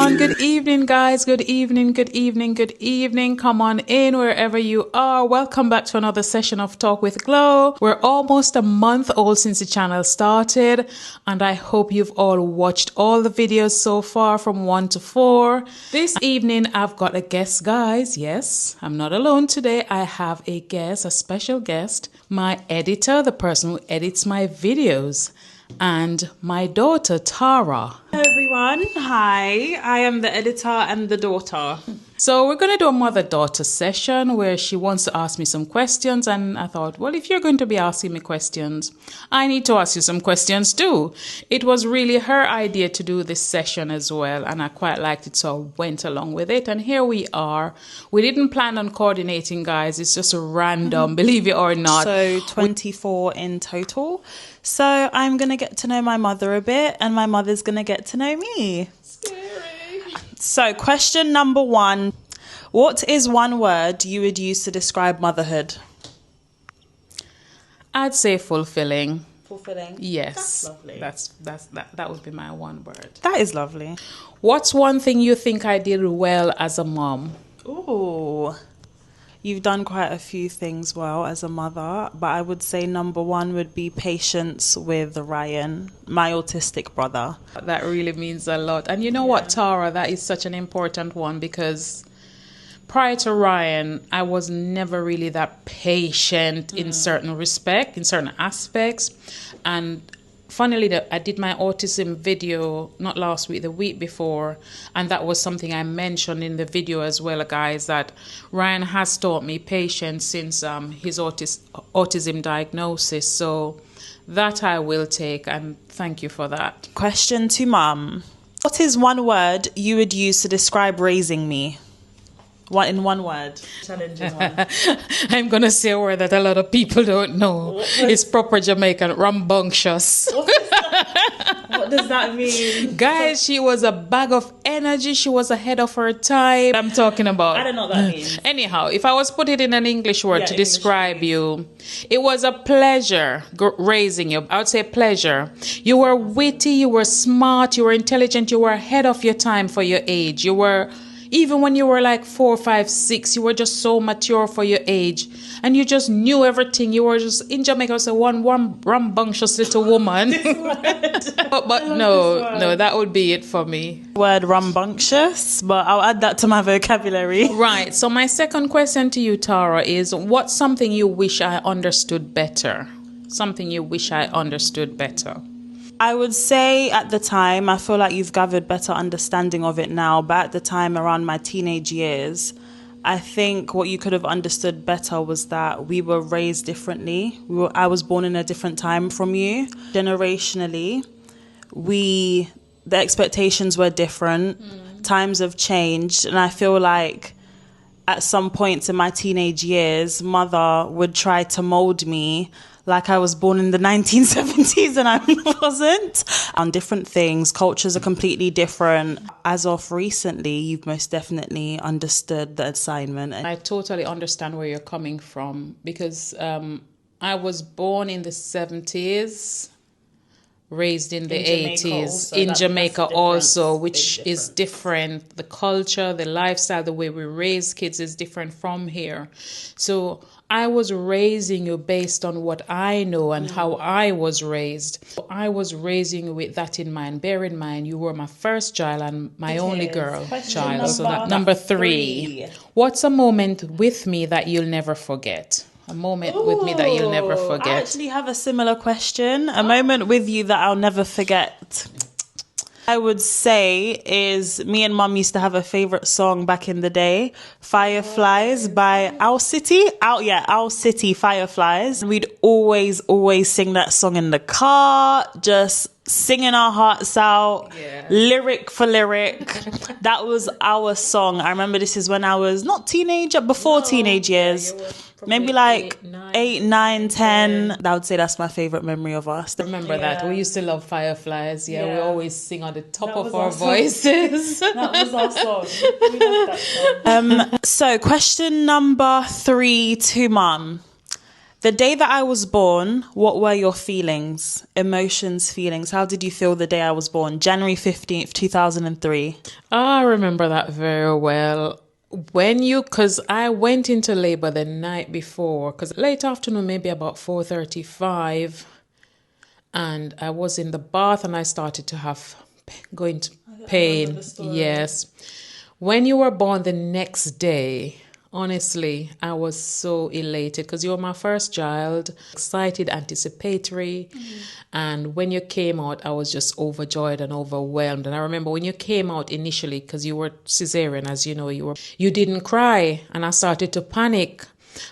everyone. Good evening, guys. Good evening, good evening, good evening. Come on in wherever you are. Welcome back to another session of Talk with Glow. We're almost a month old since the channel started, and I hope you've all watched all the videos so far from 1 to 4. This evening, I've got a guest, guys. Yes, I'm not alone today. I have a guest, a special guest, my editor, the person who edits my videos, and my daughter, Tara. Hello everyone, hi, I am the editor and the daughter. So we're going to do a mother-daughter session where she wants to ask me some questions, and I thought, well, if you're going to be asking me questions, I need to ask you some questions too. It was really her idea to do this session as well, and I quite liked it, so I went along with it, and here we are. We didn't plan on coordinating, guys. It's just a random, believe it or not. So 24 in total. So I'm going to get to know my mother a bit, and my mother's going to get to know me. So question number 1, what is one word you would use to describe motherhood? I'd say fulfilling. Fulfilling? Yes. That's lovely. That would be my one word. That is lovely. What's one thing you think I did well as a mom? Ooh. You've done quite a few things well as a mother, but I would say number 1 would be patience with Ryan, my autistic brother. That really means a lot. And you know what, Tara, that is such an important one, because prior to Ryan, I was never really that patient in certain respect, in certain aspects. And funnily, I did my autism video not last week, the week before, and that was something I mentioned in the video as well, guys, that Ryan has taught me patience since his autism diagnosis. So that I will take, and thank you for that. Question to Mum. What is one word you would use to describe raising me? What in one word? Challenging one. I'm going to say a word that a lot of people don't know. It's proper Jamaican, rambunctious. What does that mean? Guys, she was a bag of energy. She was ahead of her time. I'm talking about. I don't know what that means. Anyhow, if I was put it in an English word to describe you, it was a pleasure raising you. I would say pleasure. You were witty, you were smart, you were intelligent, you were ahead of your time for your age. You were... Even when you were like 4, 5, 6, you were just so mature for your age. And you just knew everything. You were just, in Jamaica, was a one rambunctious little woman. but no, that would be it for me. Word rambunctious, but I'll add that to my vocabulary. Right. So my second question to you, Tara, is what's something you wish I understood better? Something you wish I understood better? I would say at the time, I feel like you've gathered better understanding of it now, but at the time around my teenage years, I think what you could have understood better was that we were raised differently. I was born in a different time from you. Generationally, the expectations were different. Times have changed, and I feel like at some points in my teenage years, mother would try to mold me like I was born in the 1970s and I wasn't. On different things, cultures are completely different. As of recently, you've most definitely understood the assignment. I totally understand where you're coming from, because I was born in the 70s, raised in the 80s, in Jamaica also, which is different. The culture, the lifestyle, the way we raise kids is different from here. So I was raising you based on what I know and how I was raised. I was raising you with that in mind. Bear in mind, you were my first child and my only girl child. So that number 3. What's a moment with me that you'll never forget? A moment with me that you'll never forget. I actually have a similar question. A moment with you that I'll never forget. I would say is me and Mum used to have a favourite song back in the day, Fireflies by Owl City. Owl City, Fireflies. We'd always sing that song in the car, just singing our hearts out, lyric for lyric. That was our song. I remember this is when I was not teenager, before teenage years. Maybe like 8, 9, 10. I would say that's my favourite memory of us. Remember that. We used to love Fireflies. We always sing on the top of our voices. That was our song. We loved that song. So question number 3 to Mum. The day that I was born, what were your feelings, emotions, feelings? How did you feel the day I was born? January 15th, 2003. I remember that very well. Because I went into labor the night before, because late afternoon, maybe about 4:35, and I was in the bath and I started to going to pain. Yes. When you were born the next day, honestly, I was so elated because you were my first child, excited, anticipatory. And when you came out, I was just overjoyed and overwhelmed. And I remember when you came out initially, because you were cesarean, as you know, you didn't cry. And I started to panic.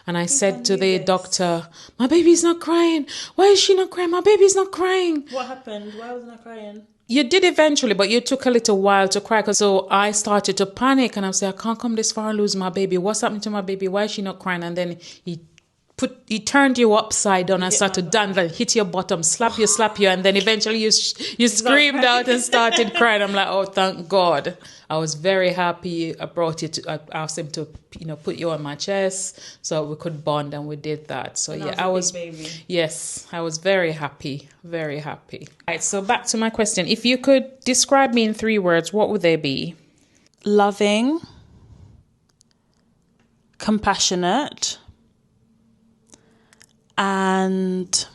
And I said to the doctor, my baby's not crying. Why is she not crying? My baby's not crying. What happened? Why wasn't I crying? You did eventually, but you took a little while to cry. So I started to panic and I said, I can't come this far and lose my baby. What's happening to my baby? Why is she not crying? And then he turned you upside down and started to hit your bottom, slap you. And then eventually you screamed out and started crying. I'm like, oh, thank God. I was very happy. I asked him to, put you on my chest so we could bond, and we did that. So and I was baby. Yes, I was very happy, very happy. All right, so back to my question. If you could describe me in 3 words, what would they be? Loving, compassionate, and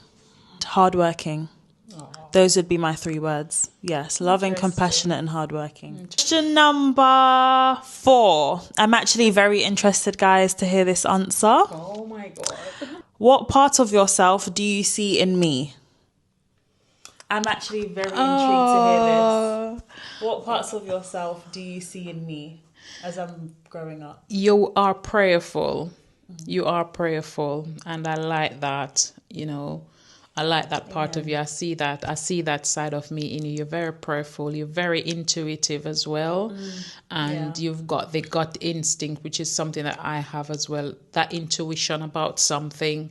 hardworking. Those would be my 3 words. Yes, loving, compassionate, and hardworking. Question number 4. I'm actually very interested, guys, to hear this answer. Oh my God. What part of yourself do you see in me? I'm actually very intrigued to hear this. What parts of yourself do you see in me as I'm growing up? You are prayerful. You are prayerful, and I like that, I like that part of you. I see that side of me in you. You're very prayerful. You're very intuitive as well. And you've got the gut instinct, which is something that I have as well. That intuition about something.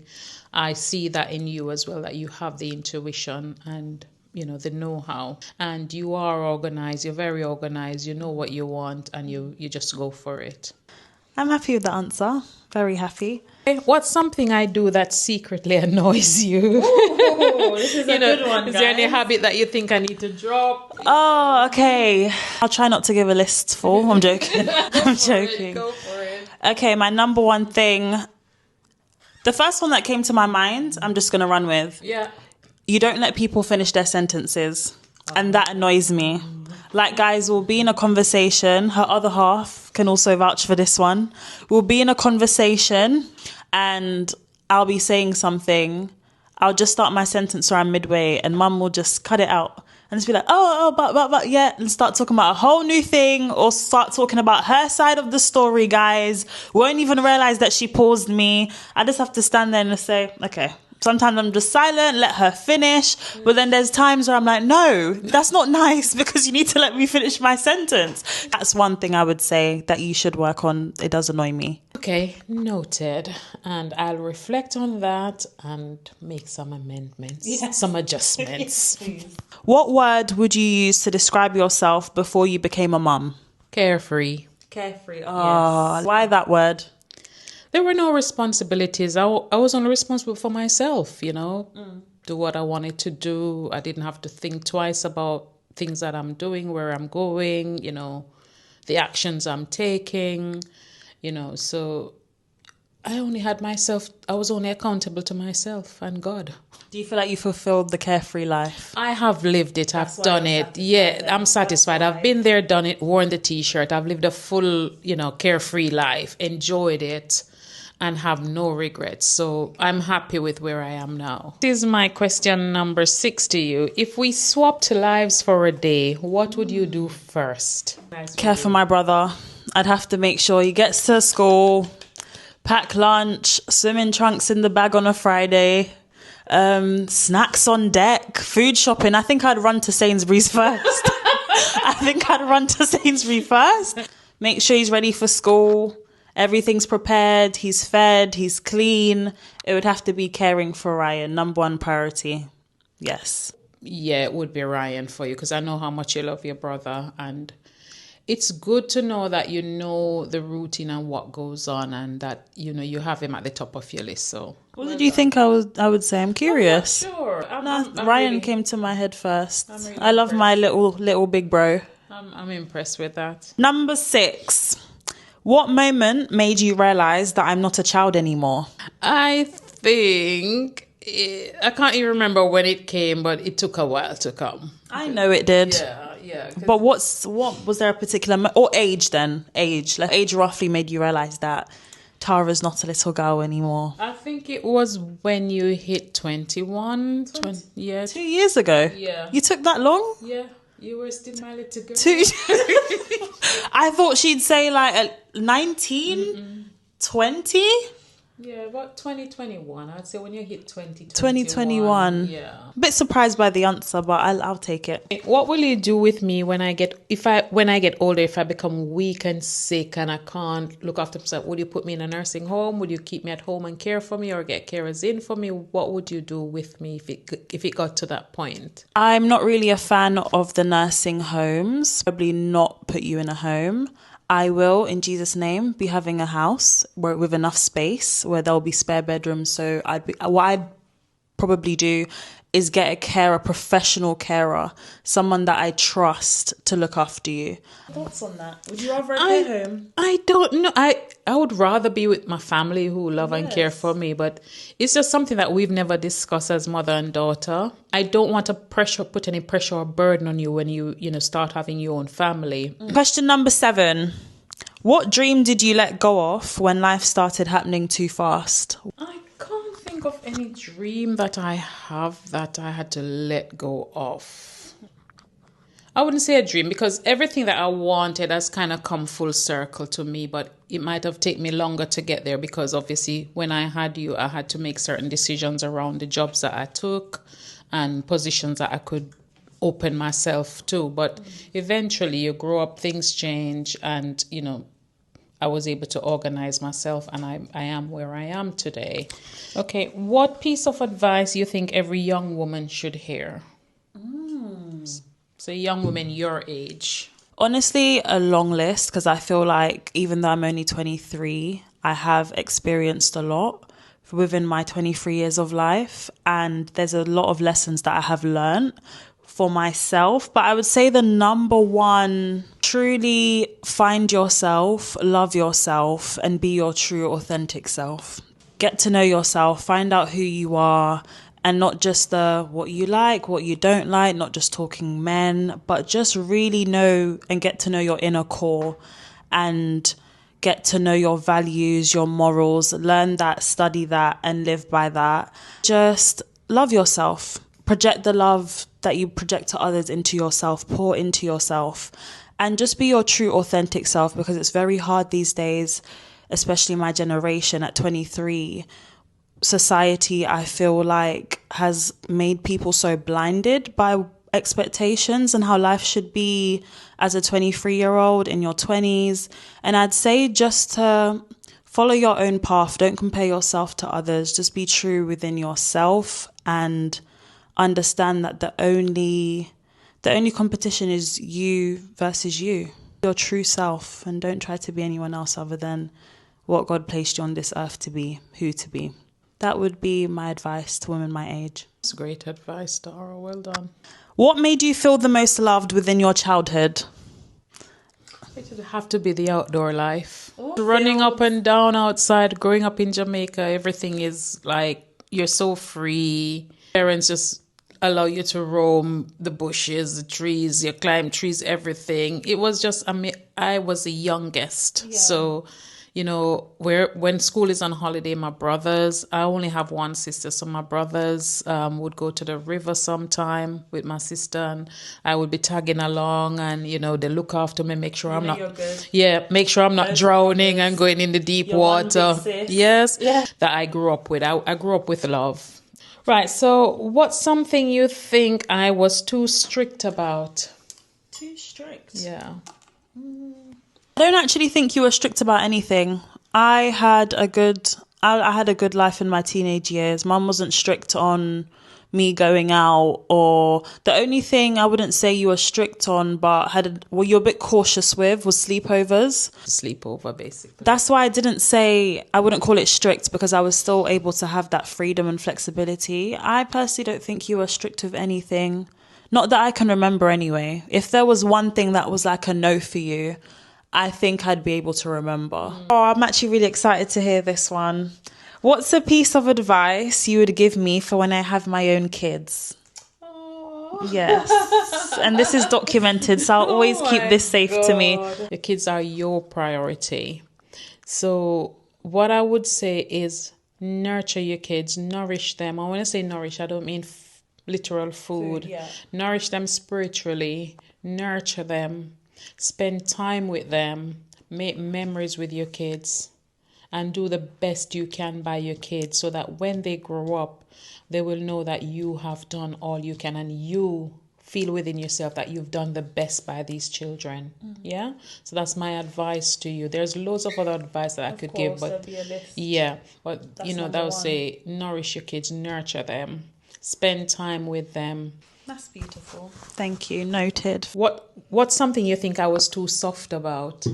I see that in you as well, that you have the intuition and, the know-how. And you are organized. You're very organized. You know what you want and you just go for it. I'm happy with the answer. Very happy. What's something I do that secretly annoys you? Ooh, this is a good one, guys. Is there any habit that you think I need to drop? Oh, okay. I'll try not to give a list full. I'm joking. I'm joking. Go for it. Okay, my number one thing. The first one that came to my mind, I'm just going to run with. Yeah. You don't let people finish their sentences. And that annoys me. Like, guys, we'll be in a conversation. Her other half can also vouch for this one. We'll be in a conversation and I'll be saying something. I'll just start my sentence around midway and mum will just cut it out and just be like, but, yeah, and start talking about a whole new thing or start talking about her side of the story, guys. Won't even realize that she paused me. I just have to stand there and say, okay. Sometimes I'm just silent, let her finish. But then there's times where I'm like, no, that's not nice because you need to let me finish my sentence. That's one thing I would say that you should work on. It does annoy me. Okay, noted. And I'll reflect on that and make some amendments, some adjustments. What word would you use to describe yourself before you became a mum? Carefree. Carefree. Oh, yes. Why that word? There were no responsibilities. I was only responsible for myself, do what I wanted to do. I didn't have to think twice about things that I'm doing, where I'm going, the actions I'm taking, so I only had myself. I was only accountable to myself and God. Do you feel like you fulfilled the carefree life? I have lived it. I've done it. Yeah, I'm satisfied. I've been there, done it, worn the T-shirt. I've lived a full, carefree life, enjoyed it, and have no regrets. So I'm happy with where I am now. This is my question number 6 to you. If we swapped lives for a day, what would you do first? Care for my brother. I'd have to make sure he gets to school, pack lunch, swimming trunks in the bag on a Friday, snacks on deck, food shopping. I think I'd run to Sainsbury's first. Make sure he's ready for school. Everything's prepared, he's fed, he's clean. It would have to be caring for Ryan, number 1 priority. Yes. Yeah, it would be Ryan for you because I know how much you love your brother and it's good to know that you know the routine and what goes on, and that you have him at the top of your list. So what did you think I would say? I'm curious. I'm not sure. I'm Ryan really, came to my head first. really I love my little big bro. I'm impressed with that. Number 6. What moment made you realize that I'm not a child anymore? I think I can't even remember when it came, but it took a while to come. I know it did. Yeah. But what was there a particular or age then? Age roughly made you realize that Tara's not a little girl anymore. I think it was when you hit 21. 20, 2 years ago. Yeah. You took that long? Yeah. You were still my little girl. I thought she'd say like 19, 20. Yeah, about 2021. I'd say when you hit 2021. Yeah. A bit surprised by the answer, but I'll take it. What will you do with me when I get older, if I become weak and sick and I can't look after myself? Would you put me in a nursing home? Would you keep me at home and care for me, or get carers in for me? What would you do with me if it got to that point? I'm not really a fan of the nursing homes. Probably not put you in a home. I will, in Jesus' name, be having a house with enough space where there'll be spare bedrooms. So what I'd probably do is get a professional carer, someone that I trust to look after you. Thoughts on that? Would you rather a care home? I don't know. I would rather be with my family who love and care for me, but it's just something that we've never discussed as mother and daughter. I don't want to put any pressure or burden on you when you start having your own family. Question number 7. What dream did you let go of when life started happening too fast? I can't think of any dream that I have that I had to let go of. I wouldn't say a dream, because everything that I wanted has kind of come full circle to me, but it might have taken me longer to get there, because obviously when I had you, I had to make certain decisions around the jobs that I took and positions that I could open myself to. But eventually you grow up, things change, and I was able to organize myself, and I am where I am today. Okay, what piece of advice you think every young woman should hear? So young women your age. Honestly, a long list, because I feel like even though I'm only 23, I have experienced a lot within my 23 years of life, and there's a lot of lessons that I have learned for myself. But I would say the number one, truly find yourself, love yourself, and be your true authentic self. Get to know yourself, find out who you are, and not just what you like, what you don't like, not just talking men, but just really know and get to know your inner core and get to know your values, your morals, learn that, study that, and live by that. Just love yourself. Project the love that you project to others into yourself, pour into yourself, and just be your true authentic self, because it's very hard these days, especially my generation at 23. Society, I feel like, has made people so blinded by expectations and how life should be as a 23-year-old in your 20s. And I'd say just to follow your own path. Don't compare yourself to others. Just be true within yourself and understand that the only competition is you versus you, your true self, and don't try to be anyone else other than what God placed you on this earth to be, who to be. That would be my advice to women my age. That's great advice, Tara. Well done. What made you feel the most loved within your childhood? It would have to be the outdoor life. Running up and down outside, growing up in Jamaica, everything is like, you're so free. Parents just allow you to roam the bushes, the trees, you climb trees, everything. It was just, I was the youngest. Yeah. So, when school is on holiday, my brothers, I only have one sister, so my brothers would go to the river sometime with my sister, and I would be tagging along, and they look after me, make sure I'm not, make sure I'm not drowning and going in the deep water. Yes, that I grew up with. I grew up with love. Right. So, what's something you think I was too strict about? Too strict? Yeah. I don't actually think you were strict about anything. I had a good life in my teenage years. Mum wasn't strict on me going out, or the only thing I wouldn't say you were strict on, but you're a bit cautious with, was sleepovers. Sleepover, basically. That's why I didn't say, I wouldn't call it strict, because I was still able to have that freedom and flexibility. I personally don't think you were strict with anything. Not that I can remember anyway. If there was one thing that was like a no for you, I think I'd be able to remember. Oh, I'm actually really excited to hear this one. What's a piece of advice you would give me for when I have my own kids? Aww. Yes. And this is documented, so I'll always keep this safe to me. Your kids are your priority. So what I would say is nurture your kids, nourish them. I want to say nourish, I don't mean literal food. Yeah. Nourish them spiritually, nurture them, spend time with them, make memories with your kids, and do the best you can by your kids so that when they grow up, they will know that you have done all you can and you feel within yourself that you've done the best by these children. Yeah? So that's my advice to you. There's loads of other advice that I could give, but yeah, but that's, you know, that would say nourish your kids, nurture them, spend time with them. That's beautiful. Thank you. Noted. What's something you think I was too soft about?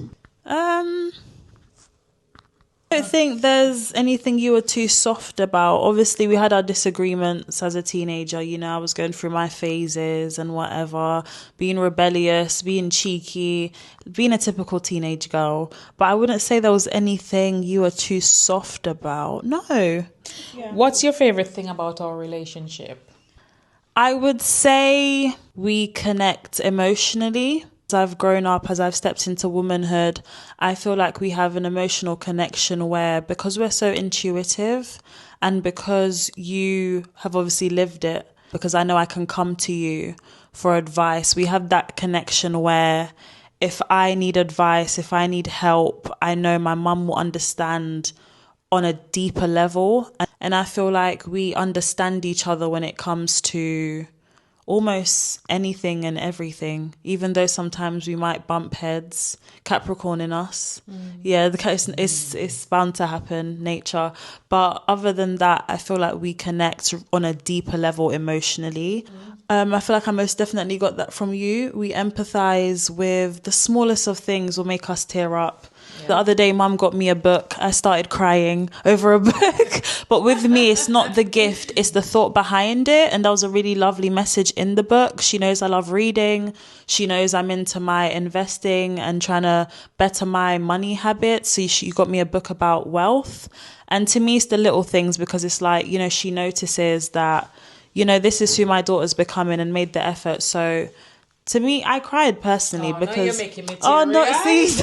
I don't think there's anything you were too soft about. Obviously, we had our disagreements as a teenager. You know, I was going through my phases and whatever, being rebellious, being cheeky, being a typical teenage girl. But I wouldn't say there was anything you were too soft about. No. Yeah. What's your favorite thing about our relationship? I would say we connect emotionally. As I've grown up, as I've stepped into womanhood, I feel like we have an emotional connection where, because we're so intuitive and because you have obviously lived it, because I know I can come to you for advice, we have that connection where if I need advice, if I need help, I know my mum will understand on a deeper level. And I feel like we understand each other when it comes to almost anything and everything, even though sometimes we might bump heads. Capricorn in us. Yeah, it's bound to happen, nature. But other than that, I feel like we connect on a deeper level emotionally. I feel like I most definitely got that from you. We empathize with the smallest of things will make us tear up. Yeah. The other day, Mum got me a book. I started crying over a book. But with me, it's not the gift, it's the thought behind it. And there was a really lovely message in the book. She knows I love reading. She knows I'm into my investing and trying to better my money habits. So she got me a book about wealth. And to me, it's the little things, because it's like, you know, she notices that, you know, this is who my daughter's becoming and made the effort. So to me, I cried personally because... No, you're making me tear. Oh, no, see...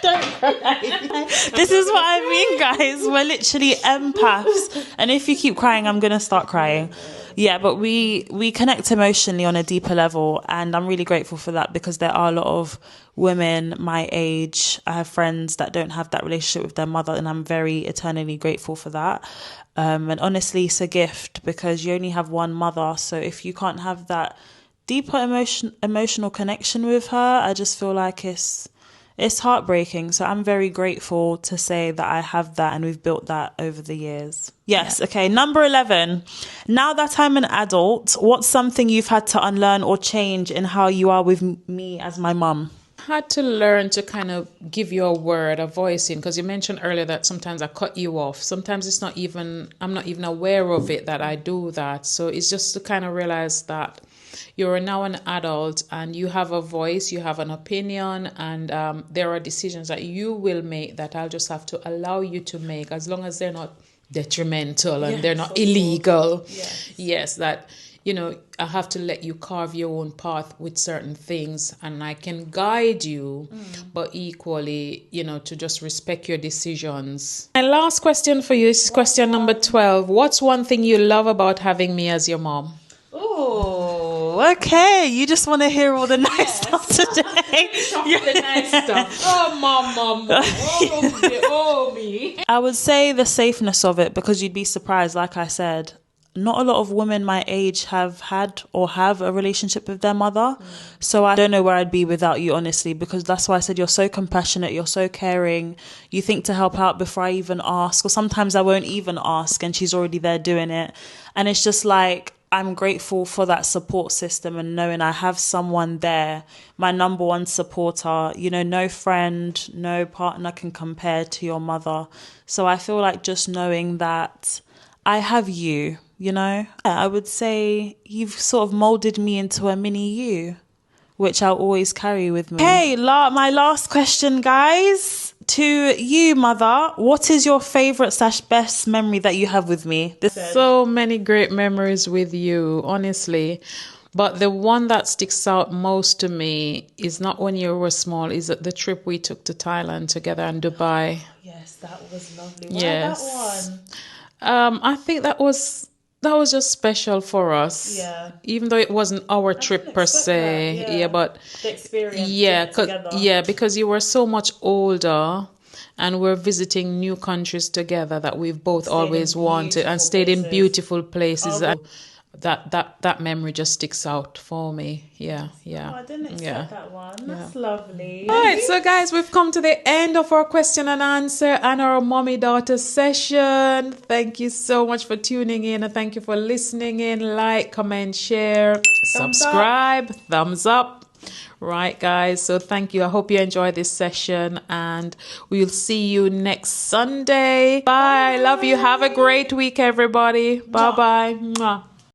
Don't cry. This is what I mean, guys. We're literally empaths. And if you keep crying, I'm going to start crying. Yeah, but we connect emotionally on a deeper level. And I'm really grateful for that, because there are a lot of women my age. I have friends that don't have that relationship with their mother, and I'm very eternally grateful for that. And honestly, it's a gift, because you only have one mother. So if you can't have that deeper emotional connection with her, I just feel like it's heartbreaking. So I'm very grateful to say that I have that, and we've built that over the years. Yes. Yeah. Okay. Number 11. Now that I'm an adult, what's something you've had to unlearn or change in how you are with me as my mum? Had to learn to kind of give you a word, a voice in, because you mentioned earlier that sometimes I cut you off. Sometimes I'm not even aware of it that I do that. So it's just to kind of realize that you're now an adult and you have a voice, you have an opinion, and there are decisions that you will make that I'll just have to allow you to make, as long as they're not detrimental and they're not illegal. Yes, that, you know, I have to let you carve your own path with certain things, and I can guide you, but equally, you know, to just respect your decisions. My last question for you is question number 12. What's one thing you love about having me as your mom? Oh, okay. You just want to hear all the nice stuff today. The nice stuff. Oh, mom. Oh, me. I would say the safeness of it, because you'd be surprised, like I said. not a lot of women my age have had or have a relationship with their mother. So I don't know where I'd be without you, honestly, because that's why I said you're so compassionate, you're so caring. You think to help out before I even ask, or sometimes I won't even ask and she's already there doing it. And it's just like, I'm grateful for that support system and knowing I have someone there, my number one supporter, you know, no friend, no partner can compare to your mother. So I feel like just knowing that I have you, you know, I would say you've sort of molded me into a mini you, which I'll always carry with me. Hey, my last question, guys. To you, mother, what is your favorite / best memory that you have with me? So many great memories with you, honestly. But the one that sticks out most to me is not when you were small, is the trip we took to Thailand together and Dubai. Yes, that was lovely. Why that one? I think that was just special for us. Yeah. Even though it wasn't our trip per se. That, yeah. But the experience. Yeah, because you were so much older and we're visiting new countries together that we've both always wanted and stayed in beautiful places. And that memory just sticks out for me. Yeah. Oh, I didn't expect that one. That's lovely. All right, so guys, we've come to the end of our question and answer and our mommy-daughter session. Thank you so much for tuning in and thank you for listening in. Like, comment, share, subscribe, thumbs up. Right, guys, so thank you. I hope you enjoyed this session and we'll see you next Sunday. Bye. Love you. Have a great week, everybody. Bye-bye. Mwah.